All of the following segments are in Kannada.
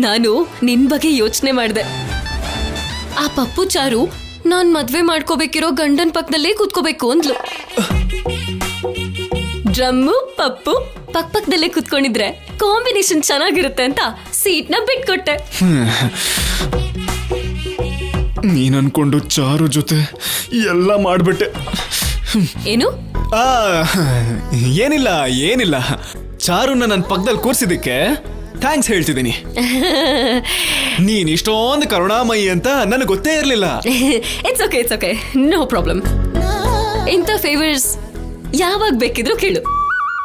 ನಾನು ನಿನ್ ಬಗ್ಗೆ ಯೋಚನೆ ಮಾಡಿದೆ. ಆ ಪಪ್ಪು ಚಾರು ನಾನ್ ಮದ್ವೆ ಮಾಡ್ಕೋಬೇಕಿರೋ ಗಂಡನ್ ಪಕ್ಕದಲ್ಲೇ ಕೂತ್ಕೋಬೇಕು ಅಂದ್ಲು. ಡ್ರಮ್ಮು ಪಪ್ಪು ಪಕ್ಕದಲ್ಲೇ ಕೂತ್ಕೊಂಡಿದ್ರೆ ಕಾಂಬಿನೇಷನ್ ಚೆನ್ನಾಗಿರುತ್ತೆ ಅಂತ ಸೀಟ್ನ ಬಿಟ್ಕೊಟ್ಟೆ. ನೀನ್ ಅನ್ಕೊಂಡು ಚಾರು ಜೊತೆ ಎಲ್ಲ ಮಾಡ್ಬಿಟ್ಟೆ. ಏನು? ಏನಿಲ್ಲ ಚಾರುನ ನನ್ನ ಪಕ್ಕದಲ್ಲಿ ಕೂರ್ಸಿದಕ್ಕೆ ಥ್ಯಾಂಕ್ಸ್ ಹೇಳ್ತಿದ್ದೀನಿ. ನೀನ್ ಇಷ್ಟೊಂದು ಕರುಣಾಮಯಿ ಅಂತ ನನಗೆ ಗೊತ್ತೇ ಇರಲಿಲ್ಲ. It's okay, no problem. ಇಂಥ ಫೇವರ್ಸ್ ಯಾವಾಗ ಬೇಕಿದ್ರು ಕೇಳು,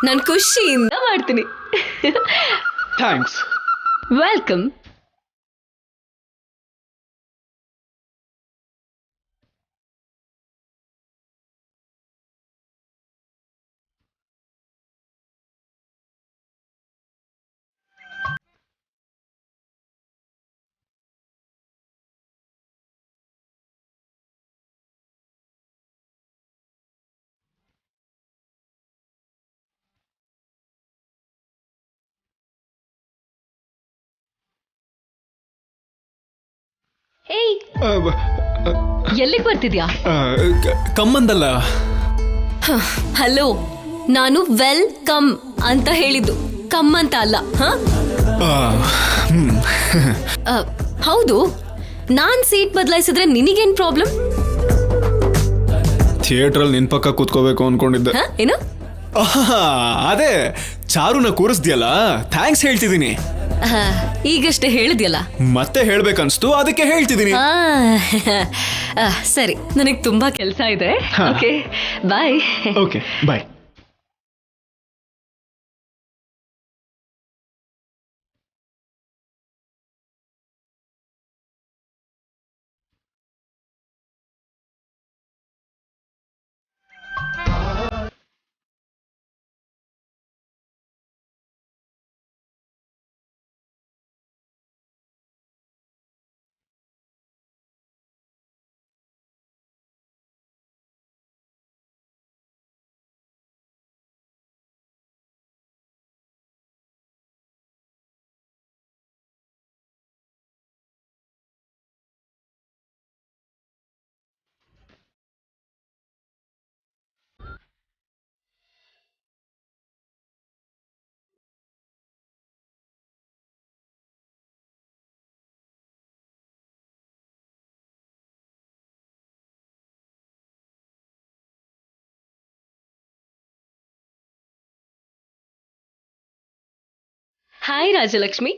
ನಾನು ಖುಷಿಯಿಂದ ಮಾಡ್ತೀನಿ. ಥ್ಯಾಂಕ್ಸ್. ವೆಲ್ಕಮ್. ಏಯ್, ಎಲ್ಲಿಗೆ ಬರ್ತಿದ್ಯಾ? ಕಮ್ಮಂದಲ್ಲ. ಹಲೋ, ನಾನು ವೆಲ್ಕಮ್ ಅಂತ ಹೇಳಿದ್ದು, ಕಮ್ ಅಂತ ಅಲ್ಲ. ಹೌದು, ನಾನ್ ಸೀಟ್ ಬದಲಾಯಿಸಿದ್ರೆ ನಿನಗೇನ್ ಪ್ರಾಬ್ಲಮ್? ಥಿಯೇಟರ್ ಅಲ್ಲಿ ನಿನ್ ಪಕ್ಕ ಕೂತ್ಕೋಬೇಕು ಅನ್ಕೊಂಡಿದ್ದೆ. ಏನು? ಅದೇ ಚಾರುನ ಕೂರಿಸ್ದಿಯಲ್ಲ, ಥ್ಯಾಂಕ್ಸ್ ಹೇಳ್ತಿದ್ದೀನಿ. ಈಗಷ್ಟೇ ಹೇಳಿದ್ಯಲ್ಲ. ಮತ್ತೆ ಹೇಳ್ಬೇಕನ್ಸ್ತು, ಅದಕ್ಕೆ ಹೇಳ್ತಿದ್ದೀನಿ. ಸರಿ, ನನಗೆ ತುಂಬಾ ಕೆಲಸ ಇದೆ. ಓಕೆ, ಬಾಯ್. ಓಕೆ, ಬಾಯ್. ಹಾಯ್ ರಾಜಲಕ್ಷ್ಮಿ.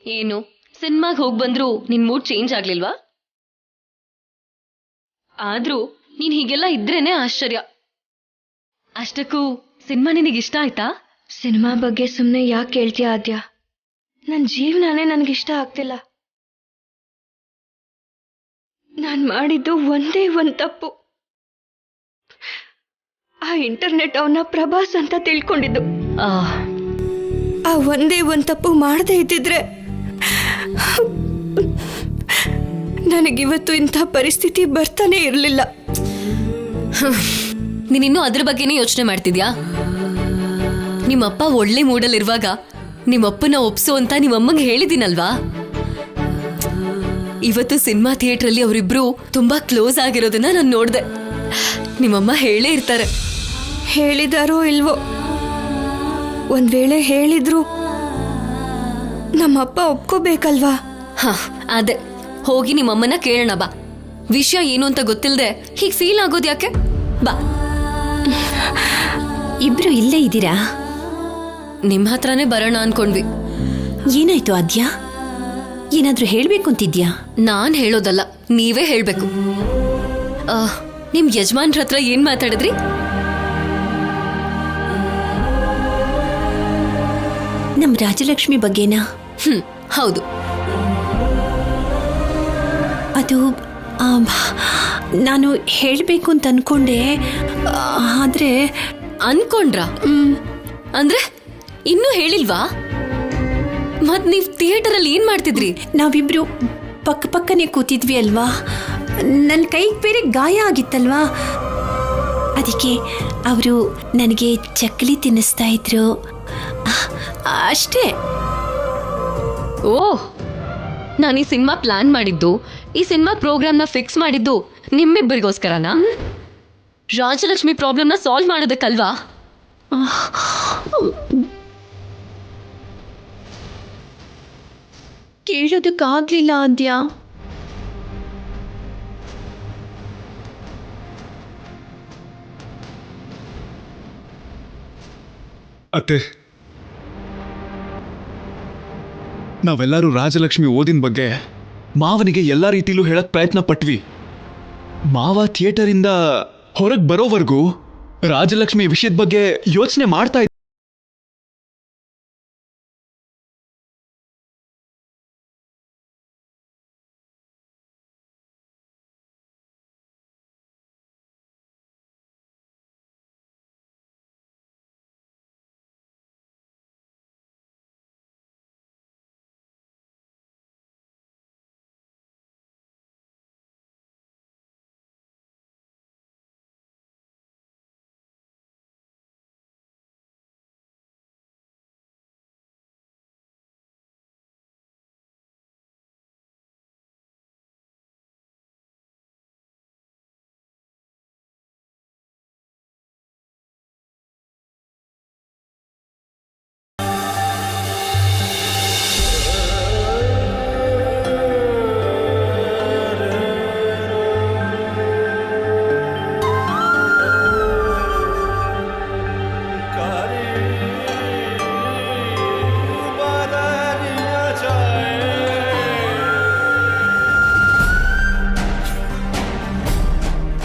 ಏನು, ಸಿನಿಮಾಗ್ ಹೋಗ್ ಬಂದ್ರು ನಿನ್ ಮೂಡ್ ಚೇಂಜ್ ಆಗ್ಲಿಲ್ವಾ? ಆದ್ರೂ ನೀನ್ ಹೀಗೆಲ್ಲ ಇದ್ರೇನೆ ಆಶ್ಚರ್ಯ. ಅಷ್ಟಕ್ಕೂ ಸಿನಿಮಾ ನಿನಗಿಷ್ಟ ಆಯ್ತಾ? ಸಿನಿಮಾ ಬಗ್ಗೆ ಸುಮ್ಮನೆ ಯಾಕೆ ಕೇಳ್ತೀಯ ಆದ್ಯ? ನನ್ನ ಜೀವನನೇ ನನಗಿಷ್ಟ ಆಗ್ತಿಲ್ಲ. ನಾನು ಮಾಡಿದ್ದು ಒಂದೇ ಒಂದು ತಪ್ಪು. ಆ ಇಂಟರ್ನೆಟ್ ಅವನ ಪ್ರಭಾಸ್ ಅಂತ ತಿಳ್ಕೊಂಡಿದ್ದು. ಆ ಒಂದೇ ಒಂದು ತಪ್ಪು ಮಾಡದೇ ಇದ್ದಿದ್ರೆ ನನಗಿವತ್ತು ಇಂಥ ಪರಿಸ್ಥಿತಿ ಬರ್ತಾನೆ ಇರಲಿಲ್ಲ. ನೀನಿನ್ನೂ ಅದ್ರ ಬಗ್ಗೆನೇ ಯೋಚನೆ ಮಾಡ್ತಿದ್ಯಾ? ನಿಮ್ಮಪ್ಪ ಒಳ್ಳೆ ಮೂಡಲ್ಲಿರುವಾಗ ನಿಮ್ಮಪ್ಪನ ಒಪ್ಸು ಅಂತ ನಿಮ್ಮಮ್ಮಂಗೆ ಹೇಳಿದ್ದೀನಲ್ವಾ? ಇವತ್ತು ಸಿನಿಮಾ ಥಿಯೇಟ್ರಲ್ಲಿ ಅವರಿಬ್ರು ತುಂಬಾ ಕ್ಲೋಸ್ ಆಗಿರೋದನ್ನ ನಾನು ನೋಡಿದೆ. ನಿಮ್ಮಮ್ಮ ಹೇಳೇ ಇರ್ತಾರೆ. ಹೇಳಿದಾರೋ ಇಲ್ವೋ, ಒಂದ್ ವೇಳೆ ಹೇಳಿದ್ರು ನಮ್ಮಪ್ಪ ಒಪ್ಕೋಬೇಕಲ್ವಾ? ಅದೇ, ಹೋಗಿ ನಿಮ್ಮಮ್ಮನ ಕೇಳೋಣ ಬಾ. ವಿಷಯ ಏನು ಅಂತ ಗೊತ್ತಿಲ್ಲದೆ ಹೀಗೆ ಫೀಲ್ ಆಗೋದು ಯಾಕೆ? ಬಾ. ಇಬ್ರು ಇಲ್ಲೇ ಇದ್ದೀರಾ? ನಿಮ್ಮ ಹತ್ರನೇ ಬರೋಣ ಅನ್ಕೊಂಡ್ವಿ. ಏನಾಯ್ತು ಆದ್ಯಾ? ಏನಾದ್ರೂ ಹೇಳ್ಬೇಕು ಅಂತಿದ್ಯಾ? ನಾನ್ ಹೇಳೋದಲ್ಲ, ನೀವೇ ಹೇಳ್ಬೇಕು. ನಿಮ್ ಯಜಮಾನ್ರ ಹತ್ರ ಏನ್ ಮಾತಾಡಿದ್ರಿ? ನಮ್ ರಾಜಲಕ್ಷ್ಮಿ ಬಗ್ಗೆನಾ? ಹೌದು. ಅದು ನಾನು ಹೇಳ್ಬೇಕು ಅಂತ ಅನ್ಕೊಂಡೆ, ಆದ್ರೆ ಅನ್ಕೊಂಡ್ರ? ಅಂದ್ರೆ ಇನ್ನೂ ಹೇಳಿಲ್ವಾ? ಮತ್ ನೀವ್ ಥಿಯೇಟರ್ ಅಲ್ಲಿ ಏನ್ ಮಾಡ್ತಿದ್ರಿ? ನಾವಿಬ್ರು ಪಕ್ಕ ಪಕ್ಕನೆ ಕೂತಿದ್ವಿ ಅಲ್ವಾ? ನನ್ನ ಕೈಗೆ ಬೇರೆ ಗಾಯ ಆಗಿತ್ತಲ್ವಾ, ಅದಕ್ಕೆ ಅವರು ನನಗೆ ಚಕ್ಕಲಿ ತಿನ್ನಿಸ್ತಾ ಇದ್ರು ಅಷ್ಟೇ. ಓಹ್, ನಾನು ಈ ಸಿನಿಮಾ ಪ್ಲಾನ್ ಮಾಡಿದ್ದು, ಈ ಸಿನಿಮಾ ಪ್ರೋಗ್ರಾಮ್ನ ಫಿಕ್ಸ್ ಮಾಡಿದ್ದು ನಿಮ್ಮಿಬ್ಬರಿಗೋಸ್ಕರನಾ? ರಾಜಲಕ್ಷ್ಮಿ ಪ್ರಾಬ್ಲಮ್ನ ಸಾಲ್ವ್ ಮಾಡೋದಕ್ಕಲ್ವಾ? ಕೇಳೋದಕ್ಕಾಗ್ಲಿಲ್ಲ ಅಂದ್ಯಾ? ಅತ್ತೆ, ನಾವೆಲ್ಲರೂ ರಾಜಲಕ್ಷ್ಮಿ ಓದಿನ ಬಗ್ಗೆ ಮಾವನಿಗೆ ಎಲ್ಲ ರೀತಿಲೂ ಹೇಳಕ್ ಪ್ರಯತ್ನ ಪಟ್ವಿ. ಮಾವ ಥಿಯೇಟರಿಂದ ಹೊರಗೆ ಬರೋವರೆಗೂ ರಾಜಲಕ್ಷ್ಮಿ ವಿಷಯದ ಬಗ್ಗೆ ಯೋಚನೆ ಮಾಡ್ತಾ ಇದ್ದ.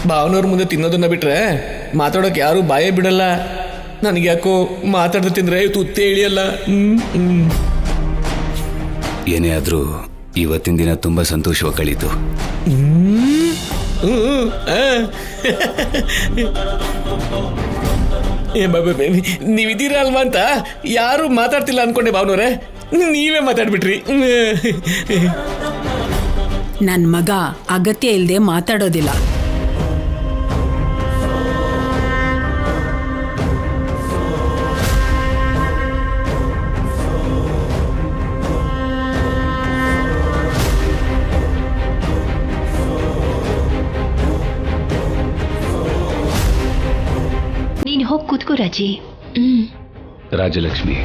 ಭಾವನವ್ರ ಮುಂದೆ ತಿನ್ನೋದನ್ನ ಬಿಟ್ರೆ ಮಾತಾಡೋಕೆ ಯಾರು ಬಾಯೇ ಬಿಡಲ್ಲ. ನನಗೆ ಯಾಕೋ ಮಾತಾಡ್ದು ತಿಂದ್ರೆ ತುತ್ತೇ ಇಳಿಯಲ್ಲ. ಏನೇ ಆದ್ರೂ ಇವತ್ತಿನ ದಿನ ತುಂಬಾ ಸಂತೋಷವಾಗಿ ಕಳೀತು. ನೀವಿದ್ದೀರಾ ಅಲ್ವಾ ಅಂತ ಯಾರು ಮಾತಾಡ್ತಿಲ್ಲ ಅನ್ಕೊಂಡೆ ಭಾವನವ್ರೆ, ನೀವೇ ಮಾತಾಡ್ಬಿಟ್ರಿ. ನನ್ ಮಗ ಅಗತ್ಯ ಇಲ್ಲದೆ ಮಾತಾಡೋದಿಲ್ಲ. ನೀನು ಹೋಗಿ ಕೂತ್ಕೋ ರಾಜಿ. ರಾಜಲಕ್ಷ್ಮಿ,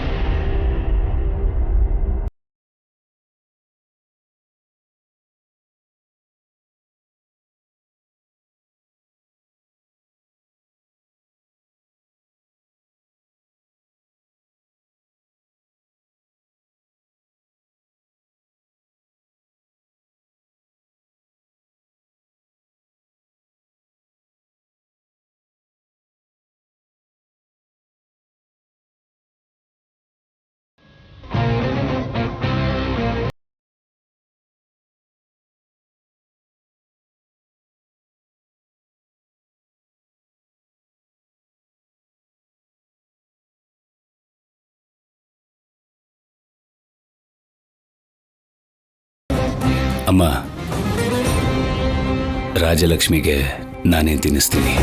ಅಮ್ಮ, ರಾಜಲಕ್ಷ್ಮಿಗೆ ನಾನೇನ್ ತಿನ್ನಿಸ್ತೀನಿ.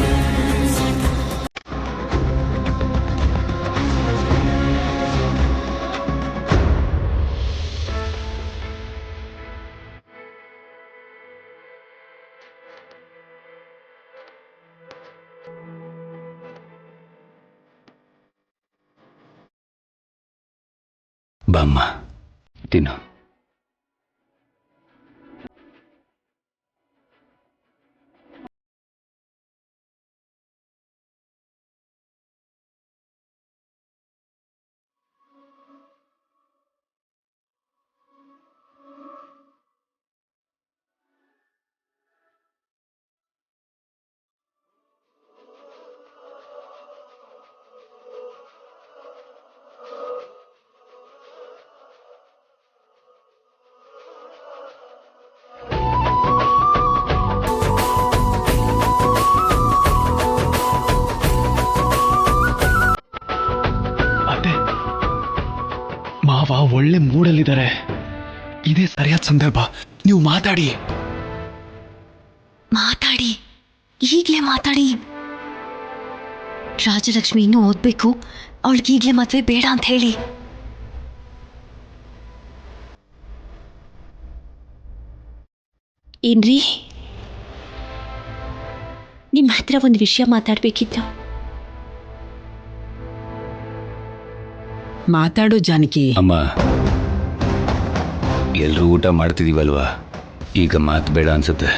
ಬಾಮ್ಮ, ತಿನ್ನು. ಮಾವ ಒಳ್ಳೆ ಮೂಡಲ್ಲಿದ್ದಾರೆ. ಇದೇ ಸರಿಯಾದ ಸಂದರ್ಭ, ನೀವು ಮಾತಾಡಿ. ಈಗಲೇ ಮಾತಾಡಿ. ರಾಜಲಕ್ಷ್ಮಿ ಇನ್ನೂ ಓದ್ಬೇಕು, ಅವಳಿಗೆ ಈಗಲೇ ಮದುವೆ ಬೇಡ ಅಂತ ಹೇಳಿ. ಏನ್ರಿ, ನಿಮ್ಮ ಹತ್ರ ಒಂದು ವಿಷಯ ಮಾತಾಡಬೇಕಿತ್ತು. ಮಾತಾಡು ಜಾನಕಿ. ಅಮ್ಮ, ಎಲ್ಲರೂ ಊಟ ಮಾಡ್ತಿದೀವಲ್ವಾ, ಈಗ ಮಾತು ಬೇಡ ಅನ್ಸುತ್ತೆ.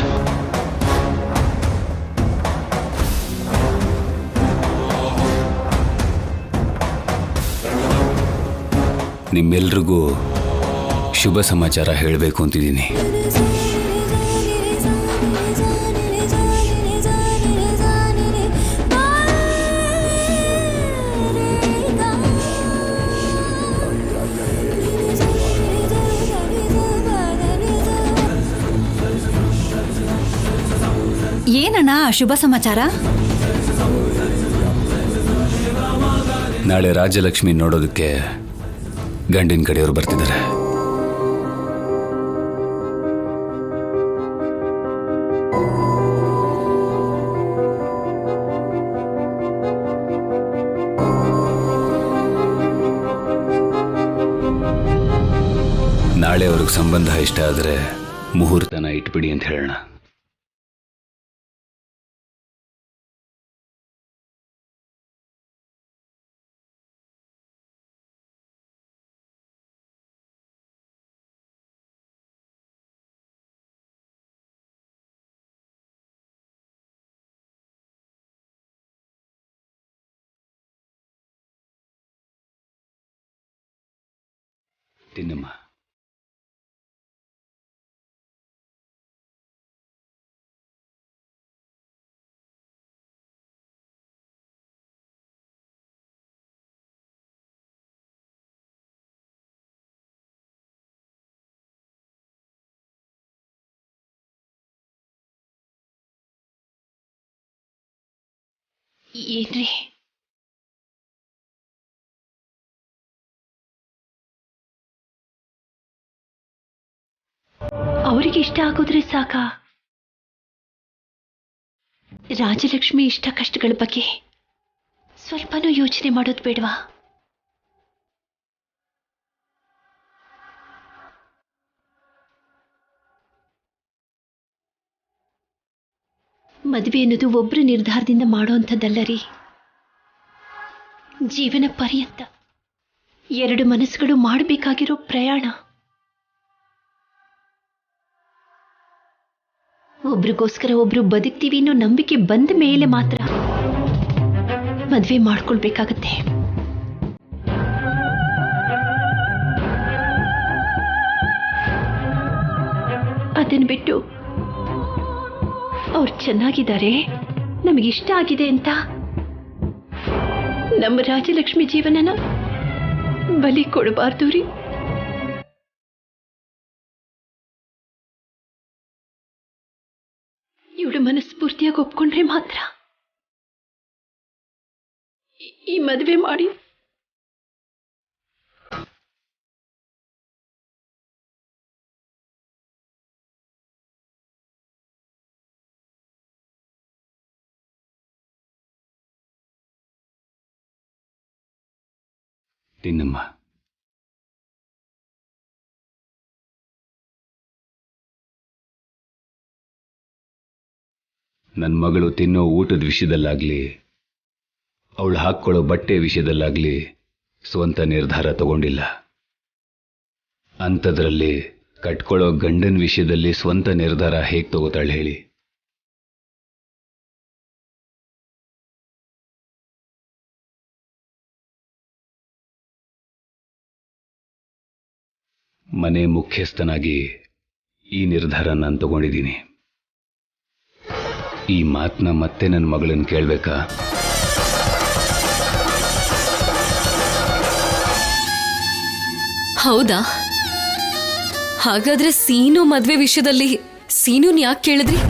ನಿಮ್ಮೆಲ್ರಿಗೂ ಶುಭ ಸಮಾಚಾರ ಹೇಳಬೇಕು ಅಂತಿದ್ದೀನಿ. ಏನಣ್ಣ ಶುಭ ಸಮಾಚಾರ? ನಾಳೆ ರಾಜಲಕ್ಷ್ಮಿ ನೋಡೋದಕ್ಕೆ ಗಂಡಿನ ಕಡೆಯವರು ಬರ್ತಿದ್ದಾರೆ. ನಾಳೆ ಅವ್ರಿಗೆ ಸಂಬಂಧ ಇಷ್ಟ ಆದರೆ ಮುಹೂರ್ತನ ಇಟ್ಬಿಡಿ ಅಂತ ಹೇಳೋಣ. ತಿನ್ನಮ್ಮ. ಏನ್ರಿ, ಅವರಿಗೆ ಇಷ್ಟ ಆಗೋದ್ರೆ ಸಾಕ? ರಾಜಲಕ್ಷ್ಮಿ ಇಷ್ಟ ಕಷ್ಟಗಳ ಬಗ್ಗೆ ಸ್ವಲ್ಪನೂ ಯೋಚನೆ ಮಾಡೋದು ಬೇಡವಾ? ಮದುವೆ ಅನ್ನೋದು ಒಬ್ಬರ ನಿರ್ಧಾರದಿಂದ ಮಾಡೋಂಥದ್ದಲ್ಲ ರೀ, ಜೀವನ ಪರ್ಯಂತ ಎರಡು ಮನಸ್ಸುಗಳು ಮಾಡಬೇಕಾಗಿರೋ ಪ್ರಯಾಣ. ಒಬ್ರಿಗೋಸ್ಕರ ಒಬ್ರು ಬದುಕ್ತೀವಿ ಅನ್ನೋ ನಂಬಿಕೆ ಬಂದ ಮೇಲೆ ಮಾತ್ರ ಮದುವೆ ಮಾಡ್ಕೊಳ್ಬೇಕಾಗತ್ತೆ. ಅದನ್ನ ಬಿಟ್ಟು ಅವ್ರು ಚೆನ್ನಾಗಿದ್ದಾರೆ, ನಮಗಿಷ್ಟ ಆಗಿದೆ ಅಂತ ನಮ್ಮ ರಾಜಲಕ್ಷ್ಮಿ ಜೀವನನ ಬಲಿ ಕೊಡಬಾರ್ದು ರೀ. ಇವಳು ಮನಸ್ಫೂರ್ತಿಯಾಗಿ ಒಪ್ಕೊಂಡ್ರೆ ಮಾತ್ರ ಈ ಮದುವೆ ಮಾಡಿ ತಿನ್ನಮ್ಮ. ನನ್ನ ಮಗಳು ತಿನ್ನೋ ಊಟದ ವಿಷಯದಲ್ಲಾಗ್ಲಿ, ಅವಳು ಹಾಕ್ಕೊಳ್ಳೋ ಬಟ್ಟೆ ವಿಷಯದಲ್ಲಾಗ್ಲಿ ಸ್ವಂತ ನಿರ್ಧಾರ ತಗೊಂಡಿಲ್ಲ. ಅಂಥದ್ರಲ್ಲಿ ಕಟ್ಕೊಳ್ಳೋ ಗಂಡನ ವಿಷಯದಲ್ಲಿ ಸ್ವಂತ ನಿರ್ಧಾರ ಹೇಗೆ ತಗೋತಾಳೆ ಹೇಳಿ? ಮನೆ ಮುಖ್ಯಸ್ಥನಾಗಿ ಈ ನಿರ್ಧಾರ ನಾನು ತಗೊಂಡಿದ್ದೀನಿ. ಈ ಮಾತನ್ನ ಮತ್ತೆ ನನ್ನ ಮಗಳನ್ನ ಕೇಳಬೇಕಾ? ಹೌದಾ? ಹಾಗಾದ್ರೆ ಸೀನು ಮದ್ವೆ ವಿಷಯದಲ್ಲಿ ಸೀನುನ್ ಯಾಕೆ ಕೇಳಿದ್ರಿ?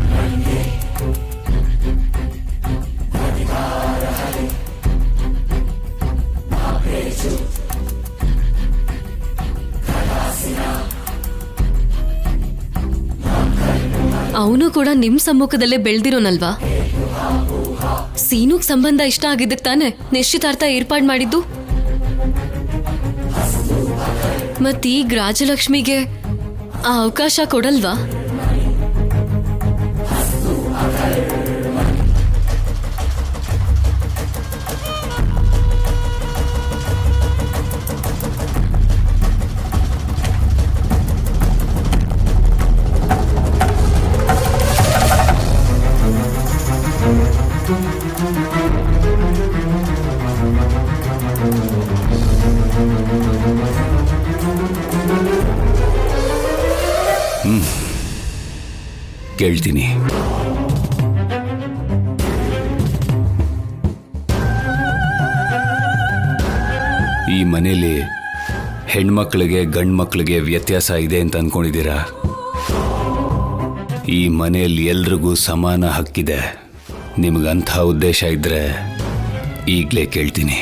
ಅವನು ಕೂಡ ನಿಮ್ ಸಮ್ಮುಖದಲ್ಲೇ ಬೆಳೆದಿರೋನಲ್ವಾ? ಸೀನುಗ್ ಸಂಬಂಧ ಇಷ್ಟ ಆಗಿದ್ದಕ್ಕೆ ತಾನೆ ನಿಶ್ಚಿತಾರ್ಥ ಏರ್ಪಾಡ್ ಮಾಡಿದ್ದು. ಮತ್ತೀಗ ರಾಜಲಕ್ಷ್ಮಿಗೆ ಆ ಅವಕಾಶ ಕೊಡಲ್ವಾ? ಕೇಳ್ತೀನಿ. ಈ ಮನೇಲಿ ಹೆಣ್ಮಕ್ಳಿಗೆ ಗಂಡ್ಮಕ್ಳಿಗೆ ವ್ಯತ್ಯಾಸ ಇದೆ ಅಂತ ಅನ್ಕೊಂಡಿದ್ದೀರಾ? ಈ ಮನೆಯಲ್ಲಿ ಎಲ್ರಿಗೂ ಸಮಾನ ಹಕ್ಕಿದೆ. ನಿಮಗಂಥ ಉದ್ದೇಶ ಇದ್ರೆ ಈಗಲೇ ಕೇಳ್ತೀನಿ.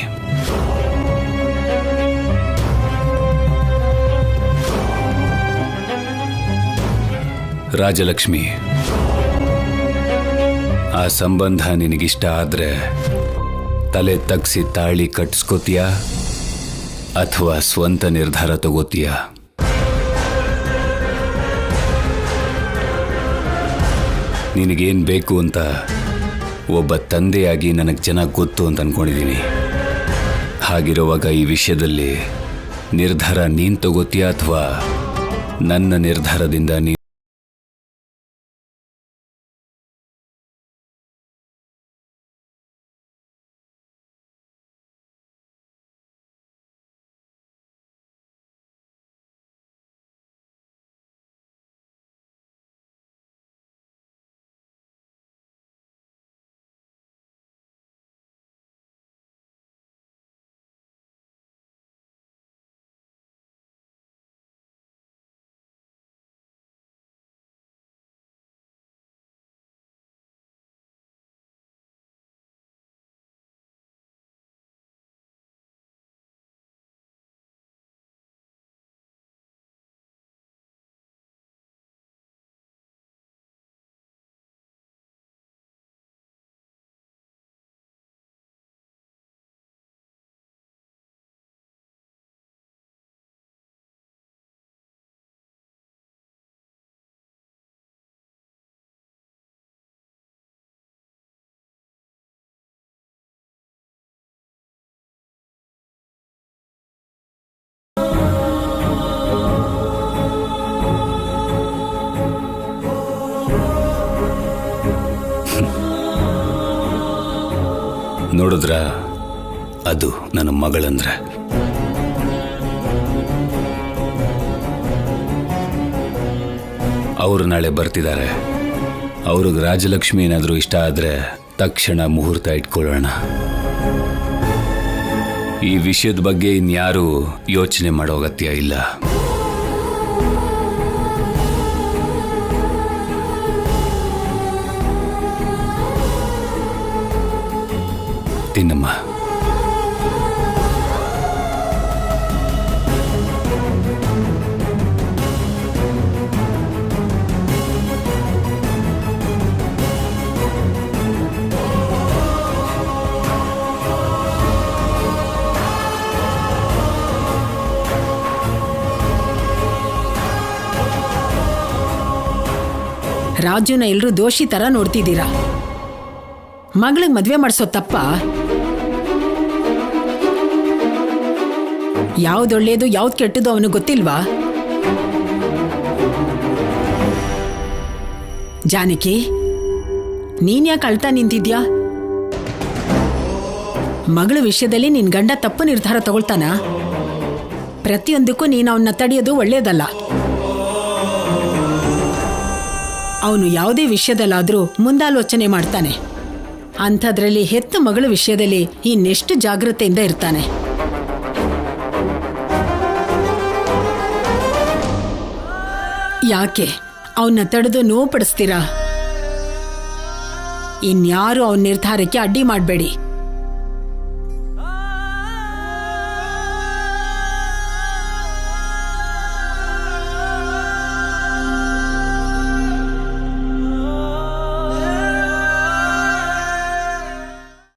ರಾಜಲಕ್ಷ್ಮಿ, ಆ ಸಂಬಂಧ ನಿನಗಿಷ್ಟ ಆದ್ರೆ ತಲೆ ತಗ್ಸಿ ತಾಳಿ ಕಟ್ಸ್ಕೋತೀಯ ಅಥವಾ ಸ್ವಂತ ನಿರ್ಧಾರ ತಗೋತೀಯ? ನಿನಗೇನು ಬೇಕು ಅಂತ ಒಬ್ಬ ತಂದೆಯಾಗಿ ನನಗೆ ಚೆನ್ನಾಗಿ ಗೊತ್ತು ಅಂತ ಅನ್ಕೊಂಡಿದ್ದೀನಿ. ಹಾಗಿರುವಾಗ ಈ ವಿಷಯದಲ್ಲಿ ನಿರ್ಧಾರ ನೀನು ತಗೋತೀಯ ಅಥವಾ ನನ್ನ ನಿರ್ಧಾರದಿಂದ ನೀನು? ನೋಡಿದ್ರ, ಅದು ನನ್ನ ಮಗಳಂದ್ರೆ. ಅವರು ನಾಳೆ ಬರ್ತಿದ್ದಾರೆ. ಅವ್ರಿಗೆ ರಾಜಲಕ್ಷ್ಮಿ ಏನಾದರೂ ಇಷ್ಟ ಆದರೆ ತಕ್ಷಣ ಮುಹೂರ್ತ ಇಟ್ಕೊಳ್ಳೋಣ. ಈ ವಿಷಯದ ಬಗ್ಗೆ ಇನ್ಯಾರೂ ಯೋಚನೆ ಮಾಡೋ ಅಗತ್ಯ ಇಲ್ಲ. ತಿನ್ನಮ್ಮ. ರಾಜುನ ಎಲ್ರೂ ದೋಷಿ ತರ ನೋಡ್ತಿದ್ದೀರಾ. ಮಗಳಿಗೆ ಮದ್ವೆ ಮಾಡಿಸೋ ತಪ್ಪ? ಯಾವ್ದು ಒಳ್ಳೇದು ಯಾವ್ದು ಕೆಟ್ಟದು ಅವನು ಗೊತ್ತಿಲ್ವಾ? ಜಾನಕಿ, ನೀನ್ ಯಾಕೆ ಅಳ್ತಾ ನಿಂತಿದ್ಯಾ? ಮಗಳ ವಿಷಯದಲ್ಲಿ ನಿನ್ ಗಂಡ ತಪ್ಪು ನಿರ್ಧಾರ ತಗೊಳ್ತಾನ? ಪ್ರತಿಯೊಂದಕ್ಕೂ ನೀನು ಅವನ್ನ ತಡೆಯೋದು ಒಳ್ಳೇದಲ್ಲ. ಅವನು ಯಾವುದೇ ವಿಷಯದಲ್ಲಾದ್ರೂ ಮುಂದಾಲೋಚನೆ ಮಾಡ್ತಾನೆ. ಅಂಥದ್ರಲ್ಲಿ ಹೆತ್ತ ಮಗಳ ವಿಷಯದಲ್ಲಿ ಇನ್ನೆಷ್ಟು ಜಾಗ್ರತೆಯಿಂದ ಇರ್ತಾನೆ. ಯಾಕೆ ಅವನ್ನ ತಡೆದು ನೋವು ಪಡಿಸ್ತೀರಾ? ಇನ್ಯಾರು ಅವನ ನಿರ್ಧಾರಕ್ಕೆ ಅಡ್ಡಿ ಮಾಡಬೇಡಿ.